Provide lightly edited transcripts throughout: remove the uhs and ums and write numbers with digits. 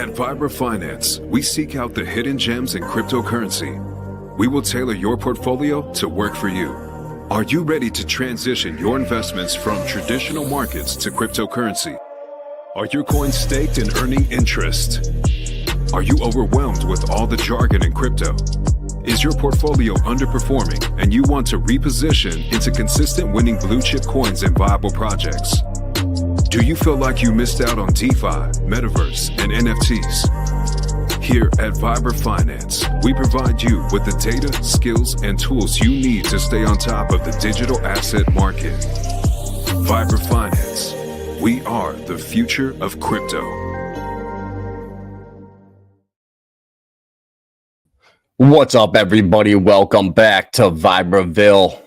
At Vibra Finance, we seek out the hidden gems in cryptocurrency. We will tailor your portfolio to work for you. Are you ready to transition your investments from traditional markets to cryptocurrency? Are your coins staked and earning interest? Are you overwhelmed with all the jargon in crypto? Is your portfolio underperforming and you want to reposition into consistent winning blue chip coins and viable projects? Do you feel like you missed out on DeFi, Metaverse, and NFTs? Here at Vibra Finance, we provide you with the data, skills, and tools you need to stay on top of the digital asset market. Vibra Finance. We are the future of crypto. What's up, everybody? Welcome back to Vibraville.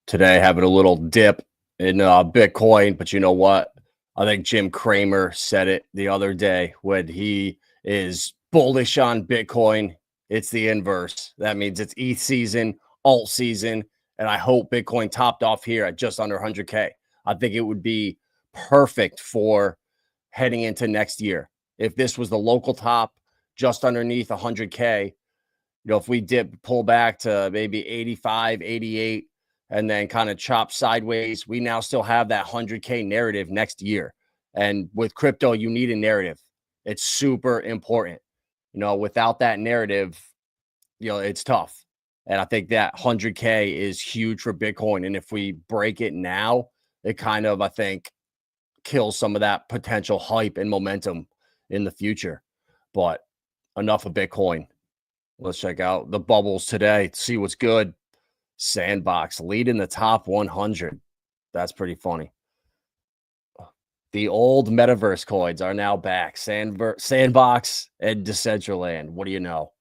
Today, having a little dip in Bitcoin, but you know what? I think Jim Cramer said it the other day when he is bullish on Bitcoin. It's the inverse. That means it's ETH season, alt season, and I hope Bitcoin topped off here at just under 100K. I think it would be perfect for heading into next year. If this was the local top just underneath 100K, you know, if we pull back to maybe 85, 88, and then kind of chop sideways, we now still have that 100K narrative next year. And with crypto, you need a narrative. It's super important. You know, without that narrative, you know, it's tough. And I think that 100K is huge for Bitcoin. And if we break it now, it kind of, I think, kills some of that potential hype and momentum in the future. But enough of Bitcoin. Let's check out the bubbles today. See what's good. Sandbox leading the top 100. That's pretty funny. The old metaverse coins are now back. Sandbox and Decentraland. What do you know?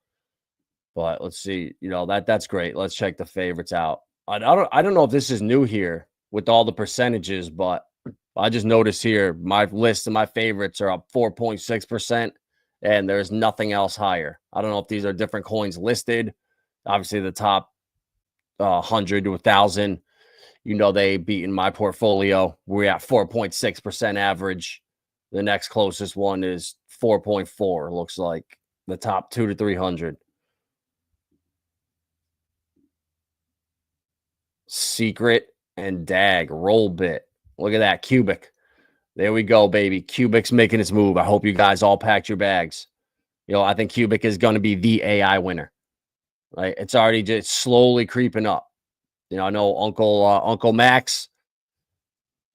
But let's see. You know, that's great. Let's check the favorites out. I don't know if this is new here with all the percentages, but I just noticed here my list of my favorites are up 4.6%, and there's nothing else higher. I don't know if these are different coins listed. Obviously, the top 100 to 1,000, you know, they beaten my portfolio. We're at 4.6% average. The next closest one is 4.4. Looks like the top 2 to 300. Secret and DAG roll bit. Look at that Cubic. There we go, baby. Cubic's making its move. I hope you guys all packed your bags. You know, I think Cubic is going to be the AI winner. Right, it's already just slowly creeping up. You know, I know Uncle Max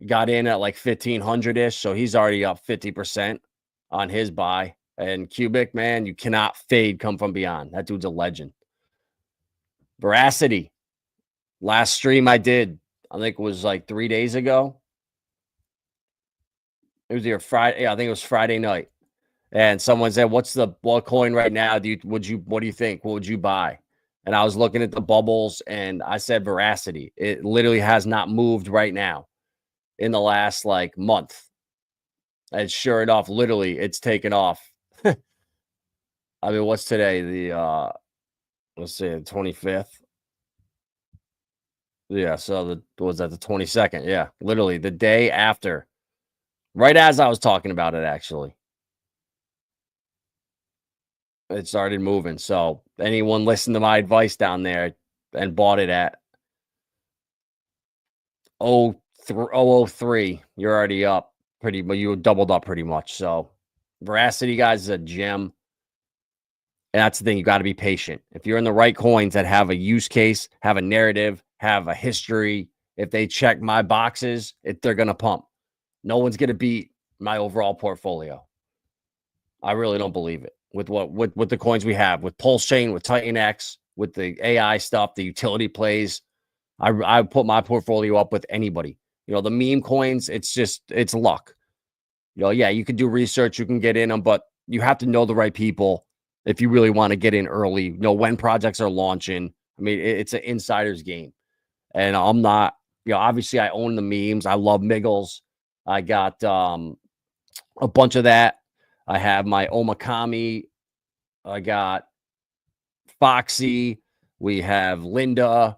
got in at like 1,500-ish, so he's already up 50% on his buy. And Cubic, man, you cannot fade come from beyond. That dude's a legend. Veracity. Last stream I did, I think it was like 3 days ago. It was either Friday. Yeah, I think it was Friday night. And someone said, what coin right now what do you think? What would you buy? And I was looking at the bubbles and I said Veracity. It literally has not moved right now in the last like month. And sure enough, literally it's taken off. I mean, what's today? Let's see, the 25th. Yeah, so was that the 22nd? Yeah, literally the day after. Right as I was talking about it, actually. It started moving. So anyone listened to my advice down there and bought it at 003, you're already up but you doubled up pretty much. So Veracity, guys, is a gem. And that's the thing. You got to be patient. If you're in the right coins that have a use case, have a narrative, have a history, if they check my boxes, they're going to pump. No one's going to beat my overall portfolio. I really don't believe it. With the coins we have, with Pulse Chain, with Titan X, with the AI stuff, the utility plays, I put my portfolio up with anybody. You know, the meme coins, it's luck. You know, yeah, you can do research, you can get in them, but you have to know the right people if you really want to get in early. You know when projects are launching. I mean, it's an insider's game, and I'm not. You know, obviously, I own the memes. I love Miggles. I got a bunch of that. I have my Omakami. I got Foxy. We have Linda.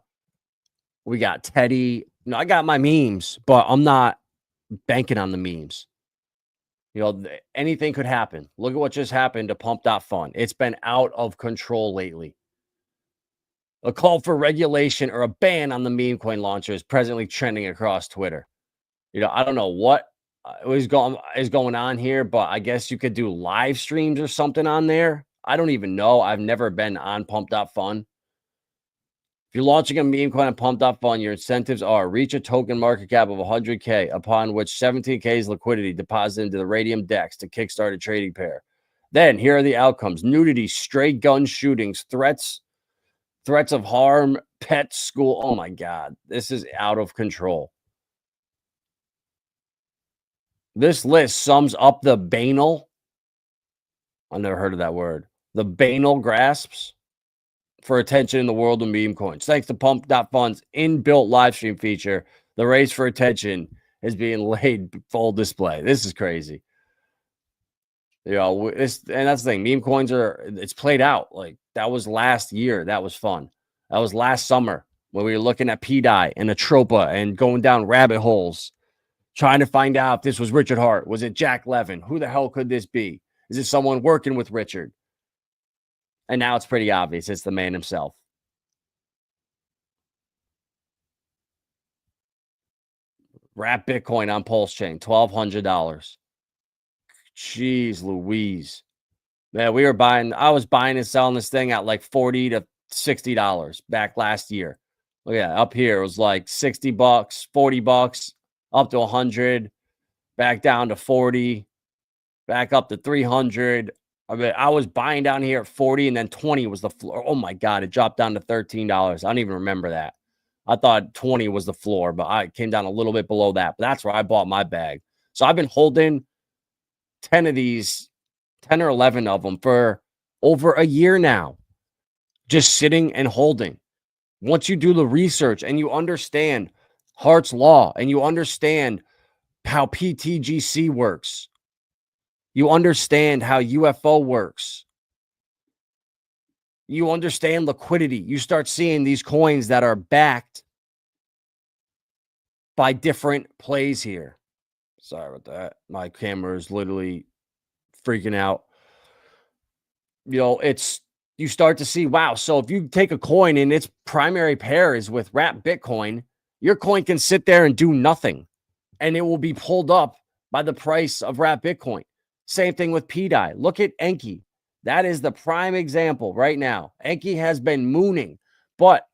We got Teddy. You know, I got my memes, but I'm not banking on the memes. You know, anything could happen. Look at what just happened to Pump.Fun. It's been out of control lately. A call for regulation or a ban on the meme coin launcher is presently trending across Twitter. You know, I don't know what is going on here, but I guess you could do live streams or something on there. I don't even know. I've never been on Pump.Fun. If you're launching a meme coin on Pump.Fun, your incentives are reach a token market cap of 100K, upon which 17K's liquidity deposited into the Radium DEX to kickstart a trading pair. Then here are the outcomes: nudity, stray gun shootings, threats of harm, pet school. Oh my God, this is out of control. This list sums up the banal. I've never heard of that word. The banal grasps for attention in the world of meme coins. Thanks to Pump.Fun's inbuilt live stream feature, the race for attention is being laid full display. This is crazy. You know, and that's the thing. Meme coins it's played out. Like, that was last year. That was fun. That was last summer when we were looking at PDAI and Atropa and going down rabbit holes, trying to find out if this was Richard Hart. Was it Jack Levin? Who the hell could this be? Is it someone working with Richard? And now it's pretty obvious. It's the man himself. Wrap Bitcoin on Pulse Chain, $1,200. Jeez Louise. Man, I was buying and selling this thing at like $40 to $60 back last year. Look at that. Up here, it was like $60, $40, up to 100, back down to 40, back up to 300. I mean, I was buying down here at 40, and then 20 was the floor. Oh my God, it dropped down to $13. I don't even remember that. I thought 20 was the floor, but I came down a little bit below that. But that's where I bought my bag. So I've been holding 10 of these, 10 or 11 of them for over a year now, just sitting and holding. Once you do the research and you understand Hart's Law and you understand how PTGC works, you understand how UFO works, you understand liquidity, you start seeing these coins that are backed by different plays here. Sorry about that. My camera is literally freaking out. You know, you start to see, wow. So if you take a coin and its primary pair is with Wrap Bitcoin, your coin can sit there and do nothing, and it will be pulled up by the price of Wrap Bitcoin. Same thing with PDAI. Look at Enki. That is the prime example right now. Enki has been mooning, but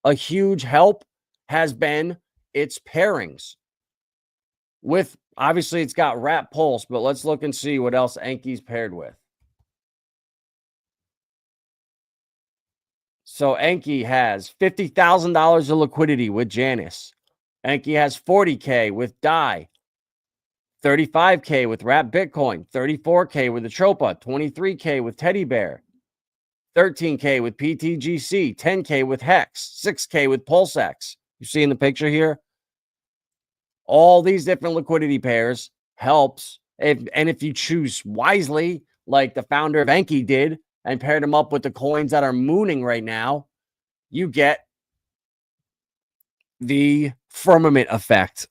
a huge help has been its pairings. With, obviously, it's got Wrap Pulse, but let's look and see what else Enki's paired with. So Enki has $50,000 of liquidity with Janus. Enki has $40K with DAI, $35K with Wrap Bitcoin, $34K with Atropa, $23K with Teddy Bear, $13K with PTGC, $10K with Hex, $6K with PulseX. You see in the picture here? All these different liquidity pairs helps. If you choose wisely, like the founder of Enki did, and paired them up with the coins that are mooning right now, you get the firmament effect.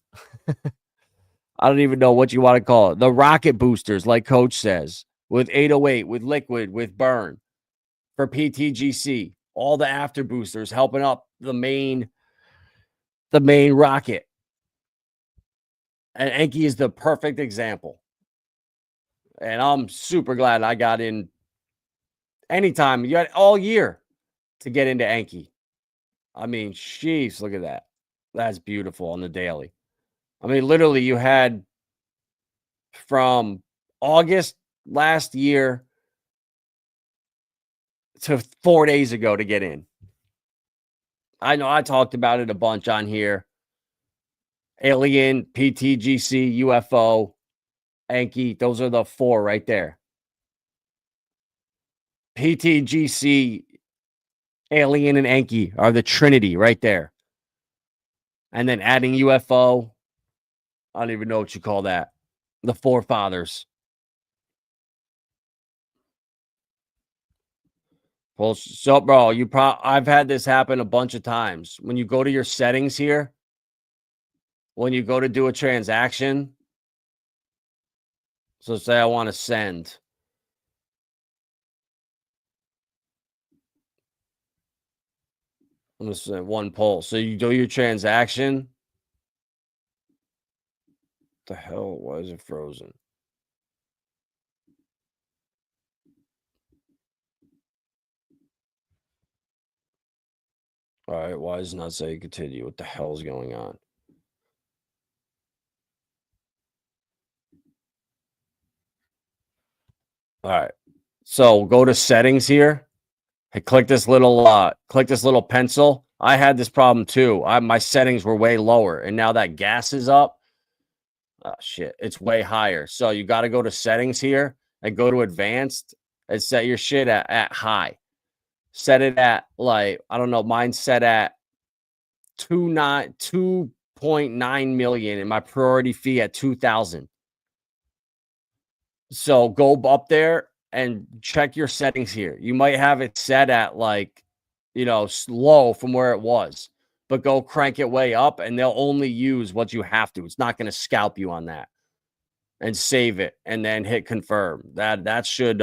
I don't even know what you want to call it. The rocket boosters, like Coach says, with 808, with Liquid, with Burn, for PTGC, all the after boosters helping up the main rocket. And Enki is the perfect example. And I'm super glad I got in anytime. You got all year to get into Enki. I mean, jeez, look at that. That's beautiful on the daily. I mean, literally, you had from August last year to 4 days ago to get in. I know I talked about it a bunch on here. Alien, PTGC, UFO, Enki. Those are the four right there. PTGC, Alien, and Enki are the Trinity right there. And then adding UFO, I don't even know what you call that. The forefathers. Well, so bro, I've had this happen a bunch of times. When you go to your settings here, when you go to do a transaction, So say I want to send. I'm going to send one pulse. So you do your transaction. What the hell? Why is it frozen? All right. Why does it not say continue? What the hell is going on? All right. So go to settings here. Hey, click this little pencil. I had this problem too. My settings were way lower, and now that gas is up. Oh shit, it's way higher. So you got to go to settings here and go to advanced and set your shit at high. Set it at like, I don't know, mine's set at 2.9 million and my priority fee at 2,000. So go up there and check your settings here. You might have it set at like, low from where it was, but go crank it way up and they'll only use what you have to. It's not going to scalp you on that. And save it and then hit confirm. That should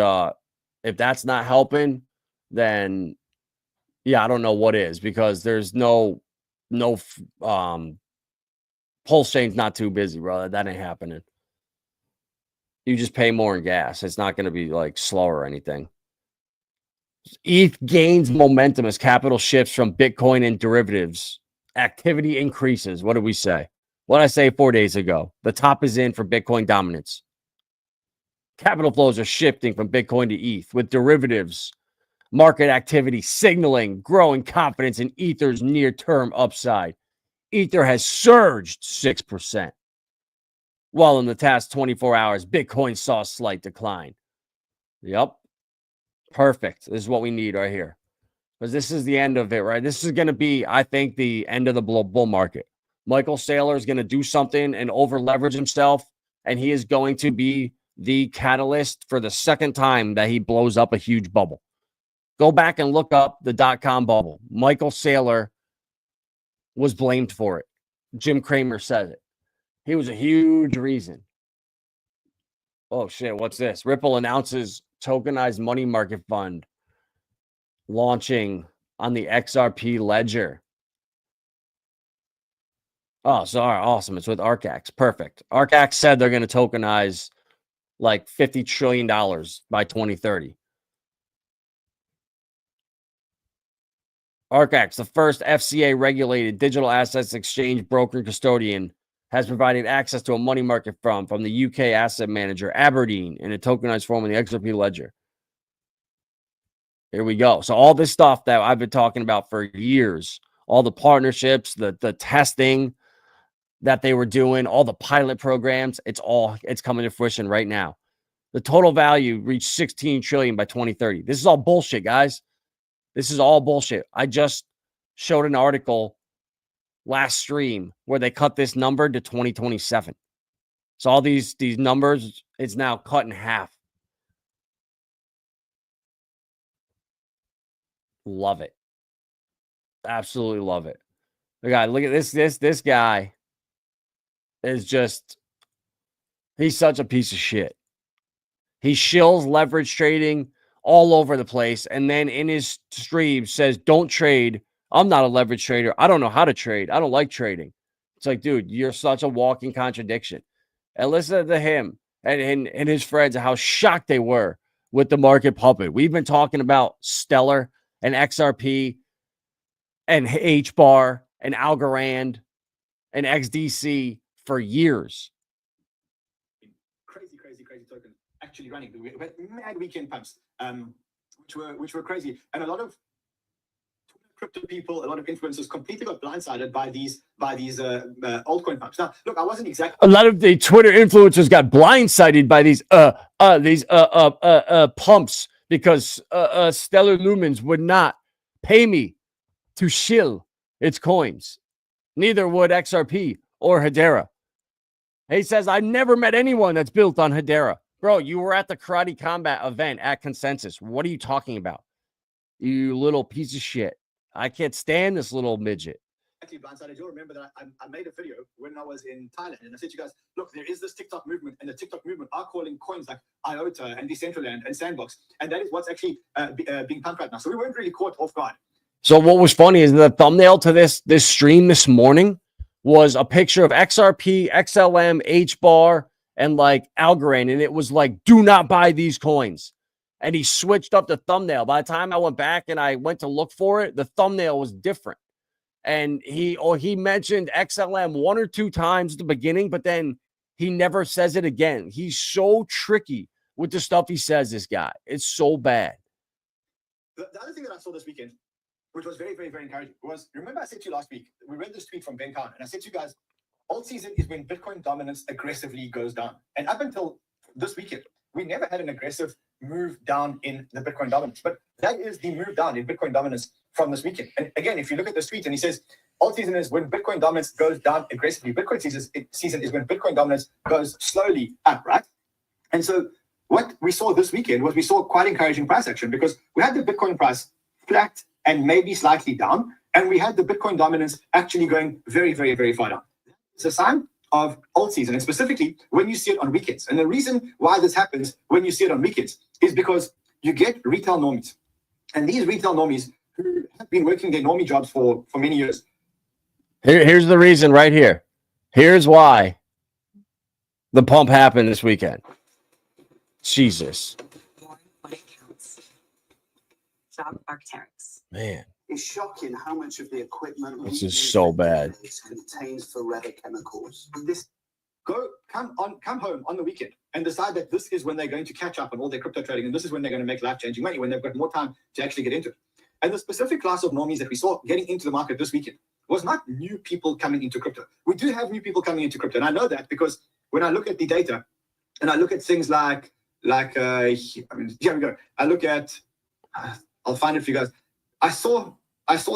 if that's not helping, then yeah, I don't know what is, because there's no pulse chain's not too busy, bro. That ain't happening. You just pay more in gas. It's not going to be like slow or anything. ETH gains momentum as capital shifts from Bitcoin and derivatives. Activity increases. What did we say? What did I say 4 days ago? The top is in for Bitcoin dominance. Capital flows are shifting from Bitcoin to ETH, with derivatives market activity signaling growing confidence in Ether's near-term upside. Ether has surged 6%, while in the past 24 hours, Bitcoin saw a slight decline. Yep. Perfect. This is what we need right here, because this is the end of it, right? This is going to be, I think, the end of the bull market. Michael Saylor is going to do something and over leverage himself, and he is going to be the catalyst for the second time that he blows up a huge bubble. Go back and look up the .com bubble. Michael Saylor was blamed for it. Jim Cramer says it. He was a huge reason. Oh shit, what's this? Ripple announces tokenized money market fund launching on the XRP ledger. Oh, sorry, awesome. It's with Arcax. Perfect. Arcax said they're going to tokenize like $50 trillion by 2030. Arcax, the first FCA-regulated digital assets exchange broker and custodian, has provided access to a money market from the UK asset manager Aberdeen in a tokenized form in the XRP ledger. Here we go. So all this stuff that I've been talking about for years, all the partnerships, the testing that they were doing, all the pilot programs, it's coming to fruition right now. The total value reached 16 trillion by 2030. This is all bullshit, guys. This is all bullshit. I just showed an article last stream where they cut this number to 2027. So all these numbers, it's now cut in half. Love it. Absolutely love it. Look at this. This guy is just, he's such a piece of shit. He shills leverage trading all over the place, and then in his stream says, don't trade. I'm not a leverage trader. I don't know how to trade. I don't like trading. It's like, dude, you're such a walking contradiction. And listen to him and his friends, how shocked they were with the market puppet. We've been talking about Stellar and XRP and HBAR and Algorand and XDC for years. Crazy token actually running mad weekend pumps, which were crazy, and a lot of crypto people, a lot of influencers completely got blindsided by these altcoin pumps. Now, look, I wasn't exactly. A lot of the Twitter influencers got blindsided by these pumps because Stellar Lumens would not pay me to shill its coins. Neither would XRP or Hedera. He says, I've never met anyone that's built on Hedera. Bro, you were at the Karate Combat event at Consensus. What are you talking about? You little piece of shit. I can't stand this little midget. actually blindsided. You'll remember that I made a video when I was in Thailand, and I said to you guys, look, there is this TikTok movement, and the TikTok movement are calling coins like IOTA and Decentraland and Sandbox, and that is what's actually being pumped right now. So we weren't really caught off guard. So what was funny is the thumbnail to this stream this morning was a picture of XRP, XLM, HBAR, and like Algorand, and it was like, do not buy these coins. And he switched up the thumbnail. By the time I went back and I went to look for it, the thumbnail was different. And he mentioned XLM 1 or 2 times at the beginning, but then he never says it again. He's so tricky with the stuff he says, this guy. It's so bad. The other thing that I saw this weekend, which was very, very, very encouraging, was, remember I said to you last week, we read this tweet from Ben Kahn, and I said to you guys, alt season is when Bitcoin dominance aggressively goes down. And up until this weekend, we never had an aggressive move down in the Bitcoin dominance. But that is the move down in Bitcoin dominance from this weekend. And again, if you look at this tweet and he says, alt season is when Bitcoin dominance goes down aggressively. Bitcoin season is when Bitcoin dominance goes slowly up, right? And so what we saw this weekend was we saw quite encouraging price action, because we had the Bitcoin price flat and maybe slightly down, and we had the Bitcoin dominance actually going very, very, very far down. It's a sign of alt season, and specifically when you see it on weekends. And the reason why this happens when you see it on weekends is because you get retail normies. And these retail normies who have been working their normie jobs for many years. Here's the reason right here. Here's why the pump happened this weekend. Jesus. What it counts. Job architects. Man. It's shocking how much of the equipment This is so bad. contains forever chemicals. Come home on the weekend and decide that this is when they're going to catch up on all their crypto trading, and this is when they're going to make life-changing money, when they've got more time to actually get into it. And the specific class of normies that we saw getting into the market this weekend was not new people coming into crypto. We do have new people coming into crypto, and I know that because when I look at the data and I look at things here we go. I look at, I'll find it for you guys. I saw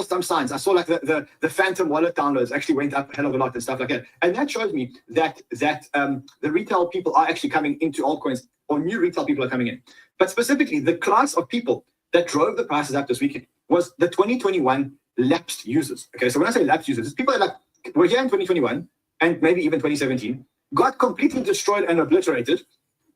some signs. I saw like the Phantom wallet downloads actually went up a hell of a lot and stuff like that. And that shows me that the retail people are actually coming into altcoins, or new retail people are coming in. But specifically, the class of people that drove the prices up this weekend was the 2021 lapsed users. Okay, so when I say lapsed users, it's people that were here in 2021 and maybe even 2017, got completely destroyed and obliterated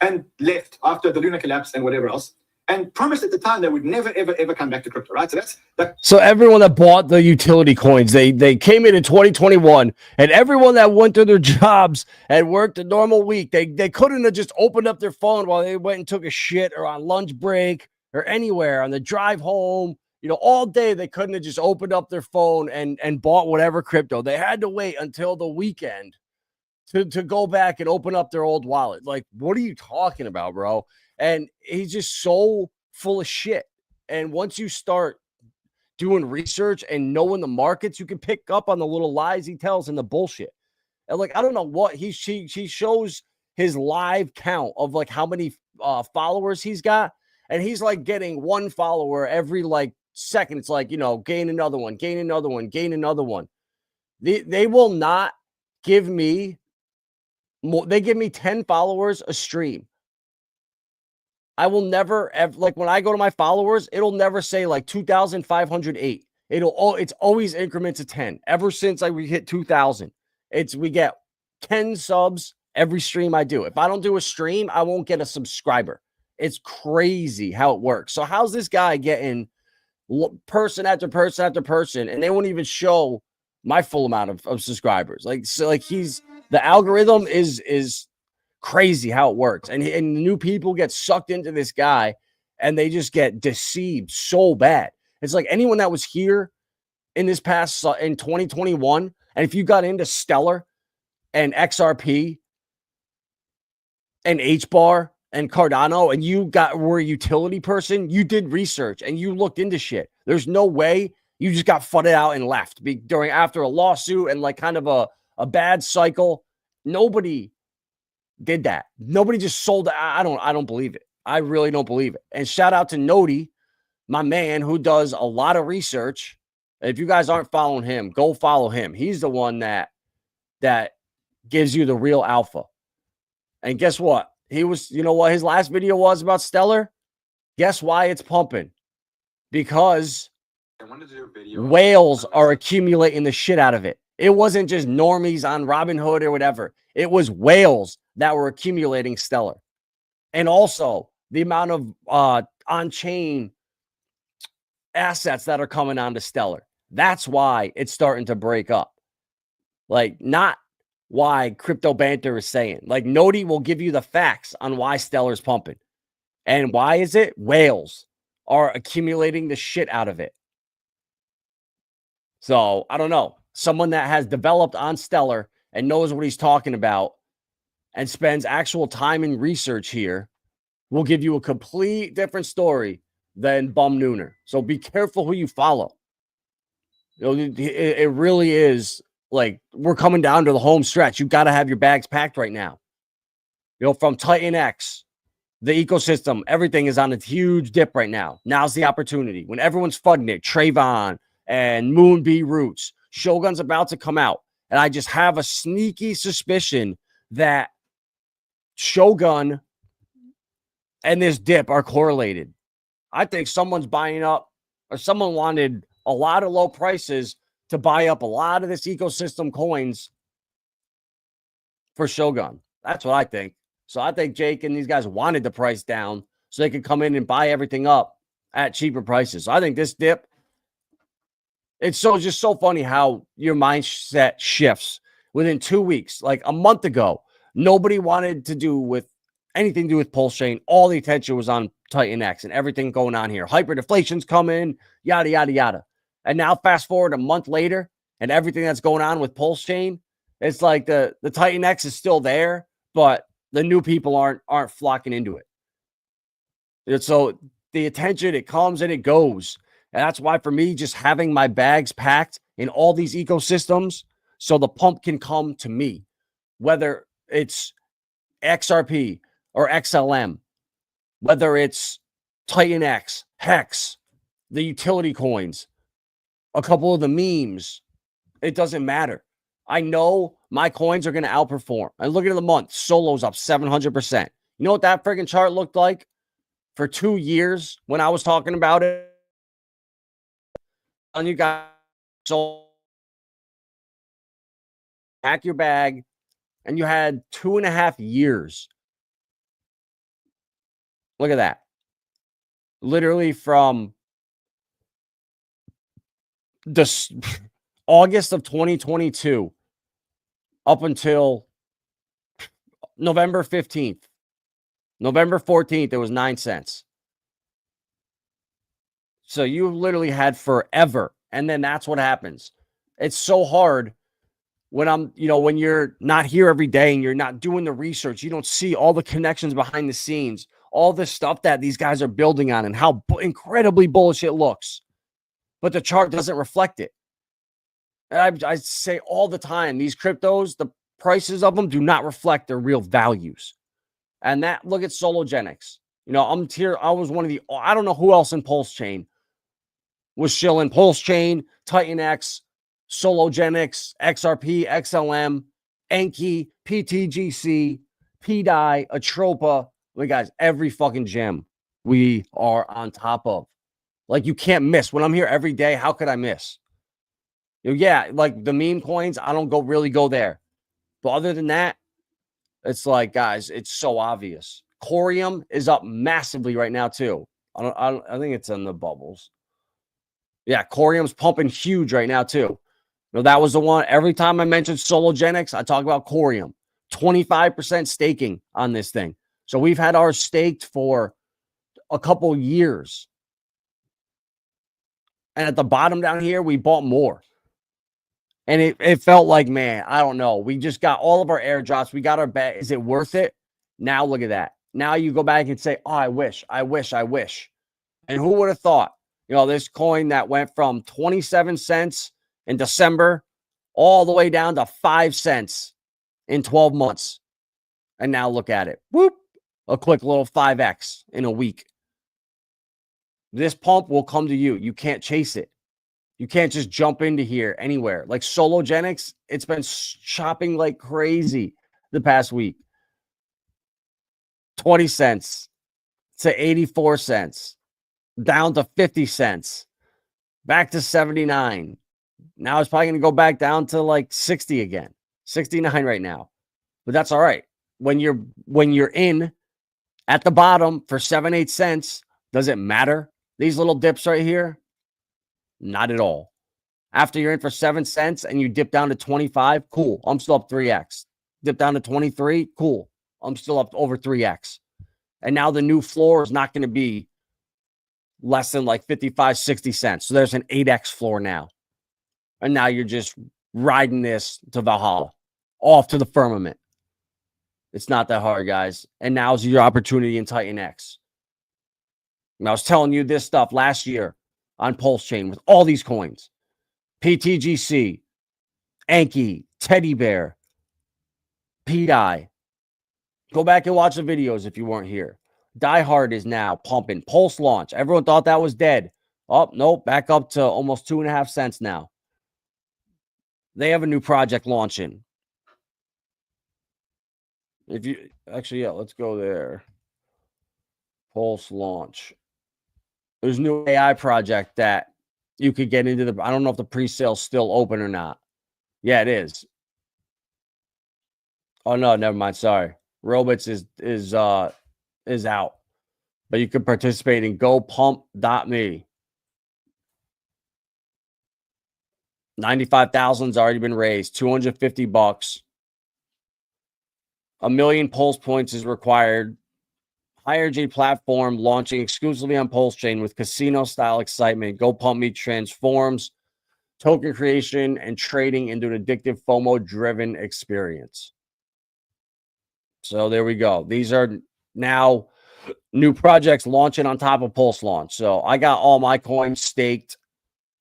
and left after the Luna collapse and whatever else, and promised at the time they would never, ever, ever come back to crypto, right? So that's that. So everyone that bought the utility coins, they came in 2021, and everyone that went to their jobs and worked a normal week, they couldn't have just opened up their phone while they went and took a shit or on lunch break or anywhere on the drive home. You know, all day they couldn't have just opened up their phone and bought whatever crypto. They had to wait until the weekend to go back and open up their old wallet. Like, what are you talking about, bro? And he's just so full of shit. And once you start doing research and knowing the markets, you can pick up on the little lies he tells and the bullshit. And like, I don't know what he shows his live count of like how many followers he's got. And he's like getting one follower every like second. It's like, you know, gain another one, gain another one, gain another one. They will not give me more. They give me 10 followers a stream. I will never ever, like when I go to my followers, it'll never say like 2,508. It's always increments of 10. Ever since we hit 2,000, we get 10 subs every stream I do. If I don't do a stream, I won't get a subscriber. It's crazy how it works. So how's this guy getting person after person after person, and they won't even show my full amount of subscribers? Like, so like the algorithm is crazy how it works. And new people get sucked into this guy and they just get deceived so bad. It's like anyone that was here in this past in 2021, and if you got into Stellar and XRP and HBAR and Cardano and you were a utility person, you did research and you looked into shit. There's no way you just got fudded out and left after a lawsuit and like kind of a bad cycle. Nobody did that. Nobody just sold it. I don't believe it. I really don't believe it. And shout out to Nodi, my man, who does a lot of research. If you guys aren't following him, go follow him. He's the one that gives you the real alpha. And guess what? You know what his last video was about Stellar? Guess why it's pumping? Because I wanted to do a video. Whales are accumulating the shit out of it. It wasn't just normies on Robinhood or whatever. It was whales that were accumulating Stellar. And also the amount of on-chain assets that are coming onto Stellar. That's why it's starting to break up. Like, not why Crypto Banter is saying. Like, Noti will give you the facts on why Stellar's pumping. And why is it? Whales are accumulating the shit out of it. So, I don't know. Someone that has developed on Stellar and knows what he's talking about and spends actual time and research here will give you a complete different story than Bum Nooner. So be careful who you follow. You know, it really is like we're coming down to the home stretch. You got to have your bags packed right now. You know, from Titan X, the ecosystem, everything is on a huge dip right now. Now's the opportunity. When everyone's fudding it, Trayvon and Moon B Roots, Shogun's about to come out. And I just have a sneaky suspicion that Shogun and this dip are correlated. I think someone's buying up, or someone wanted a lot of low prices to buy up a lot of this ecosystem coins for Shogun. That's what I think. So I think Jake and these guys wanted the price down so they could come in and buy everything up at cheaper prices. So I think this dip, it's just so funny how your mindset shifts within 2 weeks. Like a month ago, nobody wanted to do with anything to do with Pulse Chain. All the attention was on Titan X and everything going on here. Hyperdeflation's coming, yada, yada, yada. And now fast forward a month later and everything that's going on with Pulse Chain, it's like the Titan X is still there, but the new people aren't flocking into it. And so the attention, it comes and it goes. And that's why for me, just having my bags packed in all these ecosystems so the pump can come to me, whether it's XRP or XLM, whether it's Titan X, Hex, the utility coins, a couple of the memes, it doesn't matter. I know my coins are going to outperform. And look at the month. Solo's up 700%. You know what that freaking chart looked like for 2 years when I was talking about it? And you guys, so pack your bag, and you had 2.5 years. Look at that. Literally from this August of 2022 up until November 15th. November 14th, it was 9 cents. So you literally had forever. And then that's what happens. It's so hard when when you're not here every day and you're not doing the research, you don't see all the connections behind the scenes, all the stuff that these guys are building on and how incredibly bullish it looks. But the chart doesn't reflect it. And I say all the time, these cryptos, the prices of them do not reflect their real values. And that, look at Sologenics. You know, I was one of the, I don't know who else in Pulse Chain was shilling. Pulse Chain, Titan X, Sologenics, XRP, XLM, Enki, PTGC, PDAI, Atropa. Look, guys, every fucking gem we are on top of. Like, you can't miss. When I'm here every day, how could I miss? Yeah, like the meme coins, I don't really go there. But other than that, it's like, guys, it's so obvious. Corium is up massively right now, too. I think it's in the bubbles. Yeah, Corium's pumping huge right now, too. You know, that was the one. Every time I mentioned Sologenics, I talk about Corium. 25% staking on this thing. So we've had ours staked for a couple years. And at the bottom down here, we bought more. And it felt like, man, I don't know. We just got all of our airdrops. We got our bet. Is it worth it? Now look at that. Now you go back and say, oh, I wish. And who would have thought, you know, this coin that went from 27 cents in December all the way down to 5 cents in 12 months. And now look at it. Whoop. A quick little 5x in a week. This pump will come to you. You can't chase it. You can't just jump into here anywhere. Like Sologenics, it's been chopping like crazy the past week. 20 cents to 84 cents, down to 50 cents. back to 79. Now it's probably going to go back down to like 60 again. 69 right now. But that's all right. When you're in at the bottom for 7-8 cents, does it matter? These little dips right here? Not at all. After you're in for 7 cents and you dip down to 25, cool. I'm still up 3x. Dip down to 23, cool. I'm still up over 3x. And now the new floor is not going to be less than like 55, 60 cents. So there's an 8x floor now. And now you're just riding this to Valhalla, off to the firmament. It's not that hard, guys. And now's your opportunity in Titan X. And I was telling you this stuff last year on Pulse Chain with all these coins. PTGC, Anki, Teddy Bear, PDAI. Go back and watch the videos if you weren't here. Die Hard is now pumping. Pulse launch. Everyone thought that was dead. Oh, nope. Back up to almost 2.5 cents now. They have a new project launching. If you actually, yeah, let's go there. Pulse launch. There's a new AI project that you could get into the. I don't know if the pre-sale's still open or not. Yeah, it is. Oh no, never mind. Sorry, Robots is out, but you can participate in GoPump.me. 95,000's already been raised. $250. 1 million Pulse points is required. High energy platform launching exclusively on Pulse Chain with casino-style excitement. GoPumpMe transforms token creation and trading into an addictive FOMO-driven experience. So there we go. These are now new projects launching on top of Pulse launch. So I got all my coins staked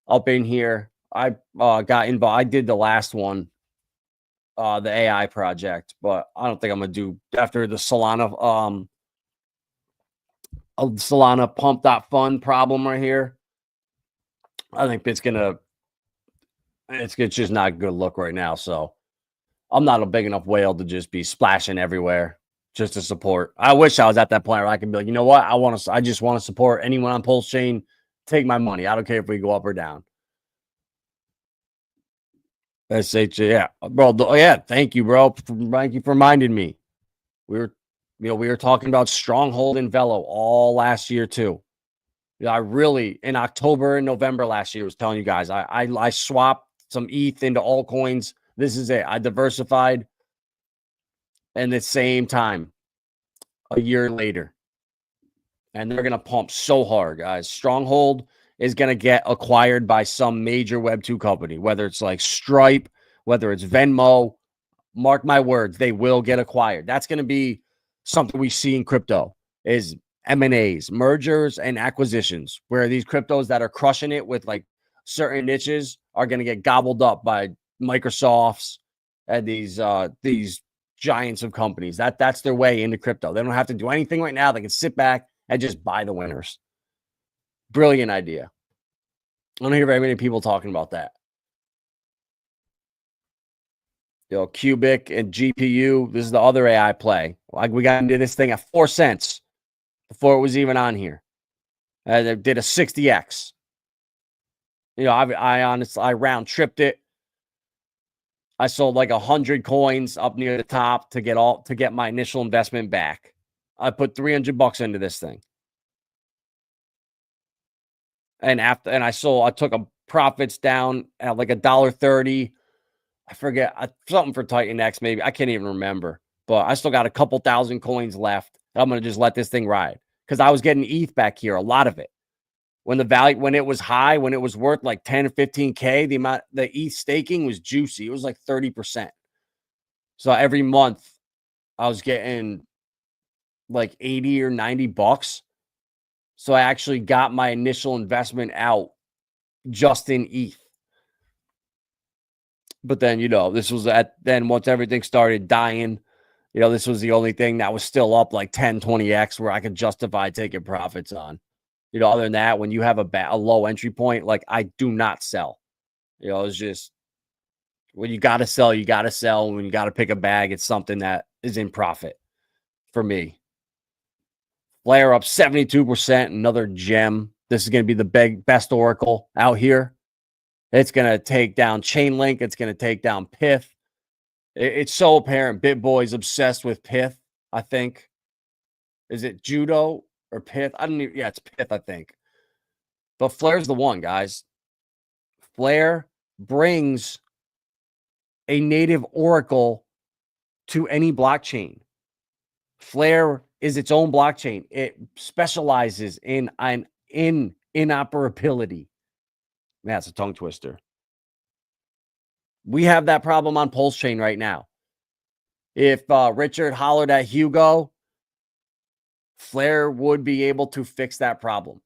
up in here. I got involved. I did the last one, the AI project, but I don't think I'm going to do after the Solana pump.fun problem right here. I think it's just not a good look right now. So I'm not a big enough whale to just be splashing everywhere just to support. I wish I was at that point where I can be like, you know what? I just want to support anyone on Pulse Chain. Take my money. I don't care if we go up or down. Yeah, bro. Yeah, thank you, bro. Thank you for reminding me. We were talking about Stronghold and Velo all last year too. I really in October and November last year was telling you guys I swapped some ETH into altcoins. This is it. I diversified, and the same time, a year later, and they're gonna pump so hard, guys. Stronghold is going to get acquired by some major Web2 company, whether it's like Stripe, whether it's Venmo. Mark my words, they will get acquired. That's going to be something we see in crypto is M&As, mergers and acquisitions, where these cryptos that are crushing it with like certain niches are going to get gobbled up by Microsofts and these giants of companies. That's their way into crypto. They don't have to do anything right now. They can sit back and just buy the winners. Brilliant idea. I don't hear very many people talking about that. Cubic and GPU. This is the other AI play. Like we got into this thing at 4 cents before it was even on here. They did a 60x. I honestly round tripped it. I sold like 100 coins up near the top to get my initial investment back. I put $300 into this thing. And I took a profits down at like $1.30. I forget something for Titan X, maybe. I can't even remember, but I still got a couple thousand coins left. I'm going to just let this thing ride because I was getting ETH back here, a lot of it. When it was high, when it was worth like 10 or 15K, the ETH staking was juicy. It was like 30%. So every month I was getting like 80 or $90. So I actually got my initial investment out just in ETH. But then, this was then once everything started dying, this was the only thing that was still up like 10, 20x where I could justify taking profits on. Other than that, when you have a low entry point, like I do not sell. It's just when you got to sell, you got to sell. When you got to pick a bag, it's something that is in profit for me. Flare up 72%, another gem. This is going to be the best oracle out here. It's going to take down Chainlink. It's going to take down Pith. It's so apparent. BitBoy's obsessed with Pith, I think. Is it Judo or Pith? I don't even, yeah, it's Pith, I think. But Flare's the one, guys. Flare brings a native oracle to any blockchain. Flare is its own blockchain. It specializes in interoperability. Man, that's a tongue twister. We have that problem on Pulse Chain right now. If Richard hollered at Hugo, Flare would be able to fix that problem.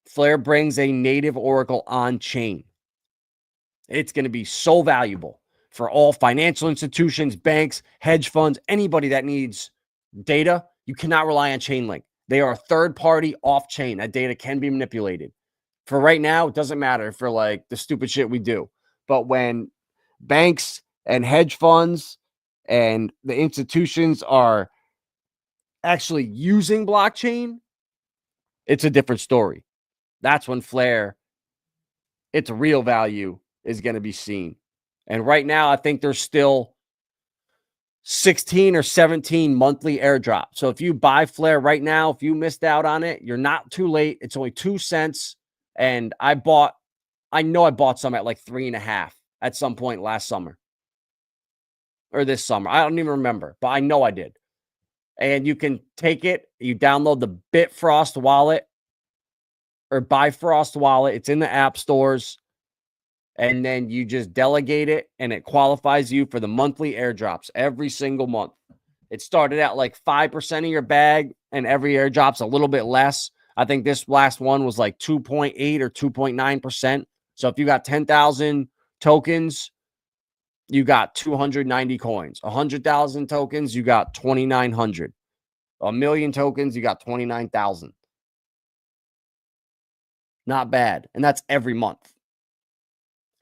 Flare brings a native oracle on chain. It's going to be so valuable for all financial institutions, banks, hedge funds, anybody that needs data. You cannot rely on Chainlink. They are third-party off-chain. That data can be manipulated. For right now, it doesn't matter for like the stupid shit we do. But when banks and hedge funds and the institutions are actually using blockchain, it's a different story. That's when Flare, its real value is going to be seen. And right now, I think there's still 16 or 17 monthly airdrops. So if you buy Flare right now, if you missed out on it, you're not too late. It's only 2 cents. And I know I bought some at like 3.5 at some point last summer or this summer. I don't even remember, but I know I did. And you can take it, you download the Bitfrost wallet or Bifrost wallet. It's in the app stores. And then you just delegate it and it qualifies you for the monthly airdrops every single month. It started at like 5% of your bag and every airdrop's a little bit less. I think this last one was like 2.8 or 2.9%. So if you got 10,000 tokens, you got 290 coins. 100,000 tokens, you got 2,900. 1,000,000 tokens, you got 29,000. Not bad. And that's every month.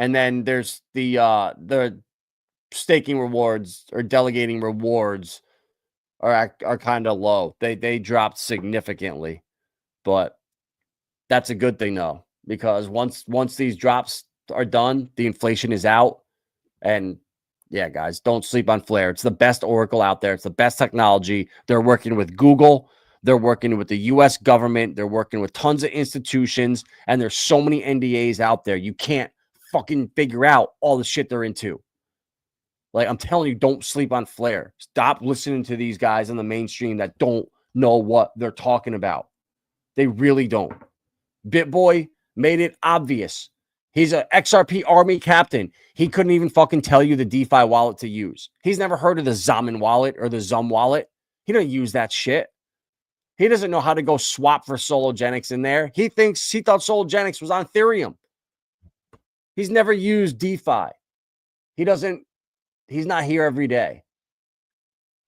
And then there's the staking rewards or delegating rewards are kind of low. They dropped significantly. But that's a good thing though, because once these drops are done, the inflation is out. And yeah, guys, don't sleep on Flare. It's the best oracle out there. It's the best technology. They're working with Google. They're working with the U.S. government. They're working with tons of institutions. And there's so many NDAs out there. You can't fucking figure out all the shit they're into. Like, I'm telling you, don't sleep on Flare. Stop listening to these guys in the mainstream that don't know what they're talking about. They really don't. BitBoy made it obvious. He's an XRP army captain. He couldn't even fucking tell you the DeFi wallet to use. He's never heard of the Zaman wallet or the Zum wallet. He don't use that shit. He doesn't know how to go swap for Sologenics in there. He thought Sologenics was on Ethereum. He's never used DeFi. He's not here every day.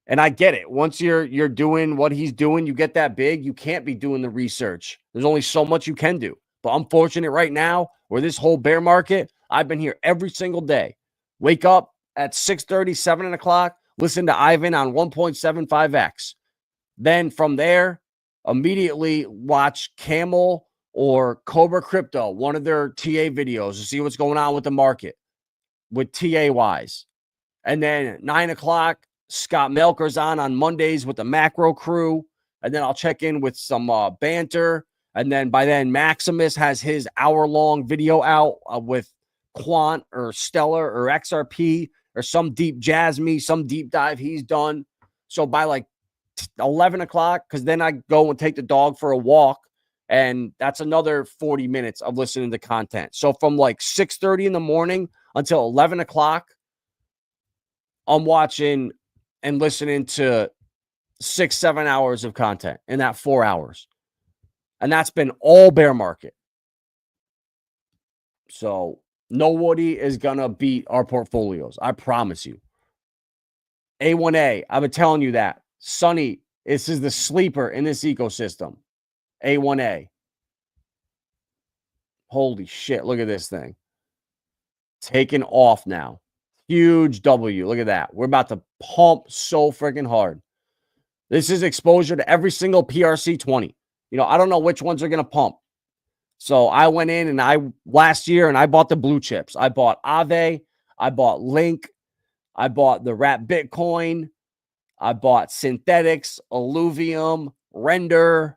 And I get it. Once you're doing what he's doing, you get that big, you can't be doing the research. There's only so much you can do. But I'm fortunate right now where this whole bear market, I've been here every single day. Wake up at 6:30, 7 o'clock, listen to Ivan on 1.75x. Then from there, immediately watch Camel or Cobra Crypto, one of their TA videos to see what's going on with the market with TA wise. And then 9 o'clock, Scott Melker's on Mondays with the macro crew. And then I'll check in with some banter. And then by then, Maximus has his hour-long video out with Quant or Stellar or XRP or some deep Jasmy, some deep dive he's done. So by like 11 o'clock, because then I go and take the dog for a walk. And that's another 40 minutes of listening to content. So from like 6:30 in the morning until 11 o'clock, I'm watching and listening to 6-7 hours of content in that 4 hours. And that's been all bear market. So nobody is going to beat our portfolios. I promise you. A1A, I've been telling you that. Sunny, this is the sleeper in this ecosystem. A1A. Holy shit, look at this thing. Taking off now. Huge W. Look at that. We're about to pump so freaking hard. This is exposure to every single PRC 20. You know, I don't know which ones are going to pump. So I went in and last year and I bought the blue chips. I bought Aave, I bought Link, I bought the Wrap Bitcoin, I bought Synthetics, Illuvium, Render.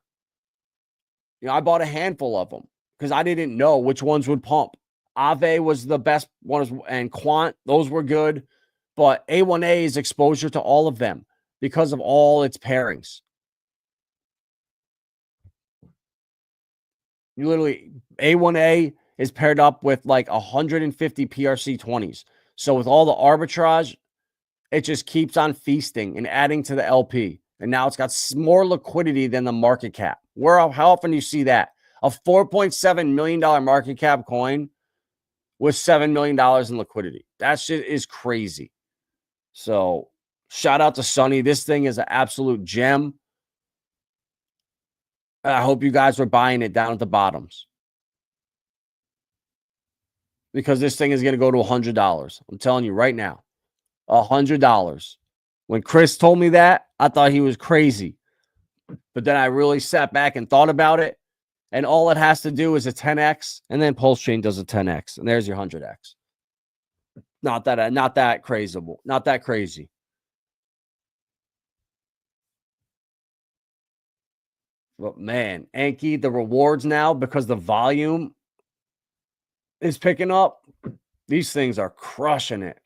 I bought a handful of them because I didn't know which ones would pump. Aave was the best one, and Quant, those were good. But A1A is exposure to all of them because of all its pairings. You literally, A1A is paired up with like 150 PRC20s. So with all the arbitrage, it just keeps on feasting and adding to the LP. And now it's got more liquidity than the market cap. How often do you see that? A $4.7 million market cap coin with $7 million in liquidity. That shit is crazy. So shout out to Sonny. This thing is an absolute gem. I hope you guys are buying it down at the bottoms, because this thing is going to go to $100. I'm telling you right now, $100. When Chris told me that, I thought he was crazy. But then I really sat back and thought about it. And all it has to do is a 10x, and then Pulse Chain does a 10x, and there's your 100x. Not that crazy. Not that crazy. But man, Anki, the rewards now, because the volume is picking up, these things are crushing it.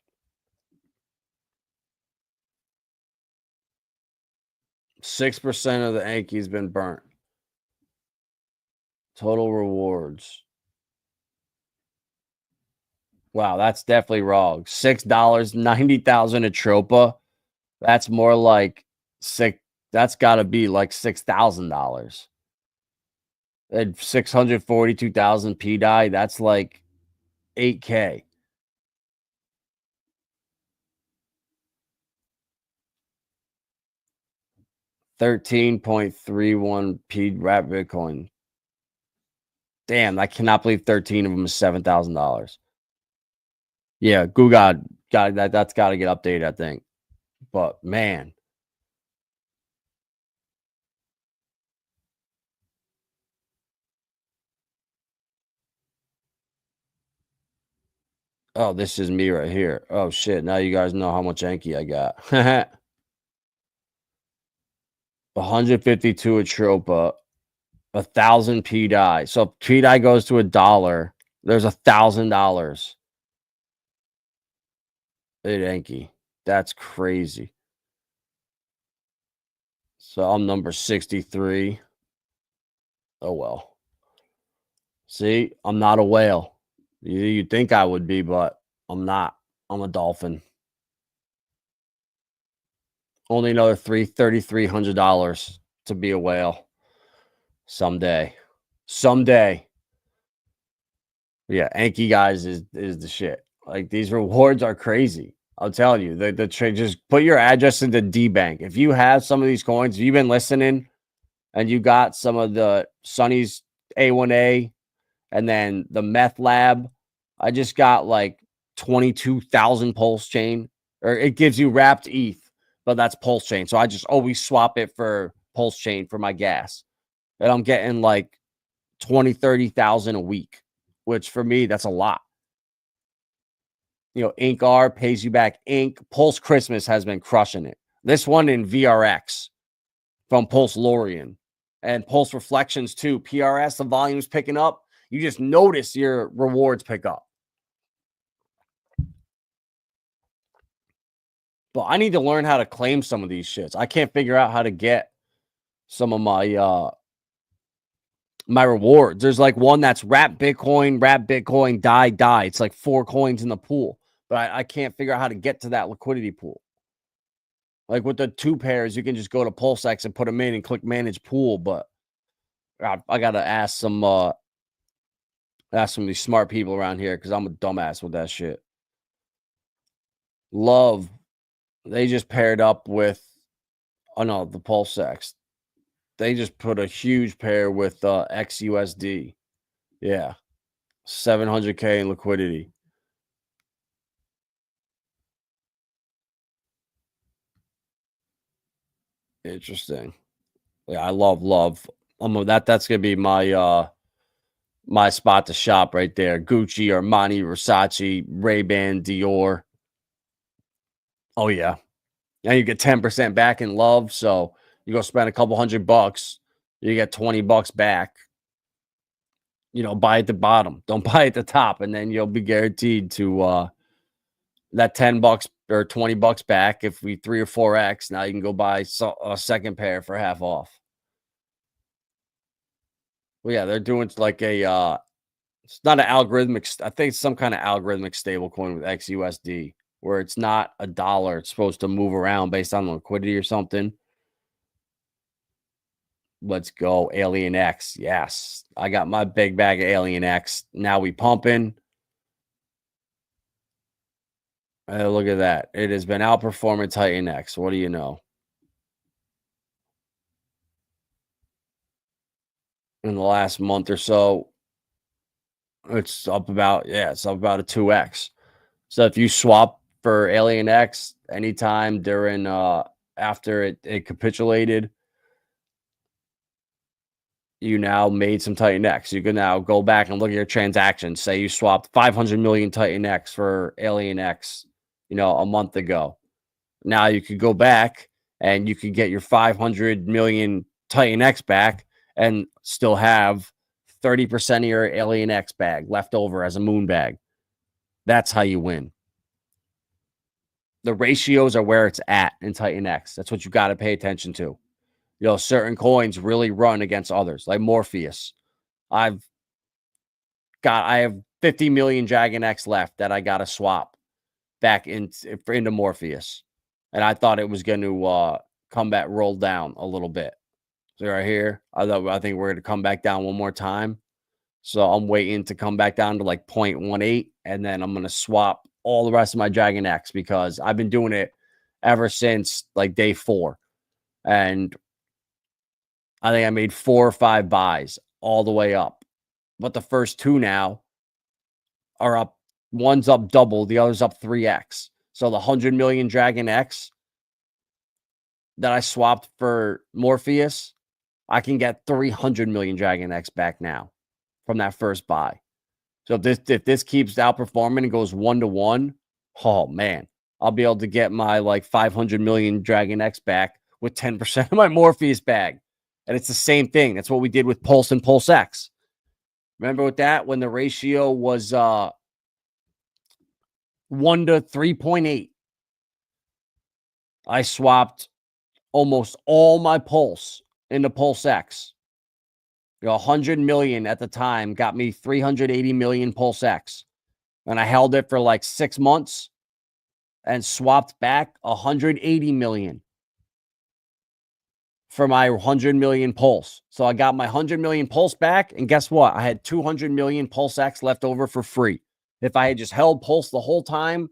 %6 of the Anki's been burnt. Total rewards. Wow, that's definitely wrong. $6, 90,000 a Tropa. That's more like six. That's got to be like $6,000. And 642,000 PDAI. That's like $8K. $13.31 P Wrap Bitcoin. Damn, I cannot believe 13 of them is $7,000. Yeah, Gugad got that. That's got to get updated, I think. But man, oh, this is me right here. Oh shit! Now you guys know how much Anki I got. 152 a Tropa, 1,000 PDAI. So if PDAI goes to $1, there's $1,000 at Anki. That's crazy. So I'm number 63. Oh well. See, I'm not a whale. You'd think I would be, but I'm not. I'm a dolphin. Only another $3,300 to be a whale. Someday. Yeah, Anki guys is the shit. Like, these rewards are crazy. I'll tell you. The trade, just put your address into D-Bank. If you have some of these coins, if you've been listening and you got some of the Sonny's A1A and then the Meth Lab, I just got like 22,000 Pulse Chain, or it gives you wrapped ETH, but that's Pulse Chain. So I just always swap it for Pulse Chain for my gas. And I'm getting like 20, 30,000 a week, which for me, that's a lot. Ink R pays you back Ink. Pulse Christmas has been crushing it. This one in VRX from Pulse Lorian and Pulse Reflections too. PRS, the volume's picking up. You just notice your rewards pick up. But I need to learn how to claim some of these shits. I can't figure out how to get some of my my rewards. There's like one that's wrap Bitcoin, die. It's like 4 coins in the pool. But I can't figure out how to get to that liquidity pool. Like with the 2 pairs, you can just go to PulseX and put them in and click manage pool. But I gotta ask some of these smart people around here, because I'm a dumbass with that shit. Love, they just paired up with, oh no, the PulseX. They just put a huge pair with XUSD. Yeah. 700K in liquidity. Interesting. Yeah, I love. That's gonna be my my spot to shop right there. Gucci, Armani, Versace, Ray-Ban, Dior. Oh, yeah. And you get 10% back in love. So you go spend a couple $100, you get $20 back. You know, buy at the bottom. Don't buy at the top. And then you'll be guaranteed to that $10 or $20 back. If we 3 or 4X, now you can go buy a second pair for half off. Well, yeah, they're doing like a it's not an algorithmic. I think it's some kind of algorithmic stable coin with XUSD where it's not a dollar. It's supposed to move around based on liquidity or something. Let's go. Alien X. Yes. I got my big bag of Alien X. Now we pumping. Look at that. It has been outperforming Titan X. What do you know? In the last month or so, it's up about, it's up about a 2X. So if you swap for Alien X anytime during after it capitulated, you now made some Titan X. You can now go back and look at your transactions. Say you swapped 500 million Titan X for Alien X, you know, a month ago. Now you could go back and you could get your 500 million Titan X back and still have 30% of your Alien X bag left over as a moon bag. That's how you win. The ratios are where it's at in Titan X. That's what you got to pay attention to. You know, certain coins really run against others, like Morpheus. I have 50 million Dragon X left that I got to swap back into Morpheus. And I thought it was going to come back, roll down a little bit. So right here, I think we're going to come back down one more time. So I'm waiting to come back down to like 0.18, and then I'm going to swap all the rest of my Dragon X because I've been doing it ever since like day 4. And I think I made 4 or 5 buys all the way up. But the first 2 now are up. One's up double, the other's up 3X. So the 100 million Dragon X that I swapped for Morpheus, I can get 300 million Dragon X back now from that first buy. So if this keeps outperforming and goes 1-to-1, oh man, I'll be able to get my like 500 million Dragon X back with 10% of my Morpheus bag. And it's the same thing. That's what we did with Pulse and Pulse X. Remember with that when the ratio was 1 to 3.8. I swapped almost all my Pulse into Pulse X. You know, 100 million at the time got me 380 million Pulse X. And I held it for like 6 months and swapped back 180 million for my 100 million Pulse. So I got my 100 million Pulse back. And guess what? I had 200 million Pulse X left over for free. If I had just held Pulse the whole time,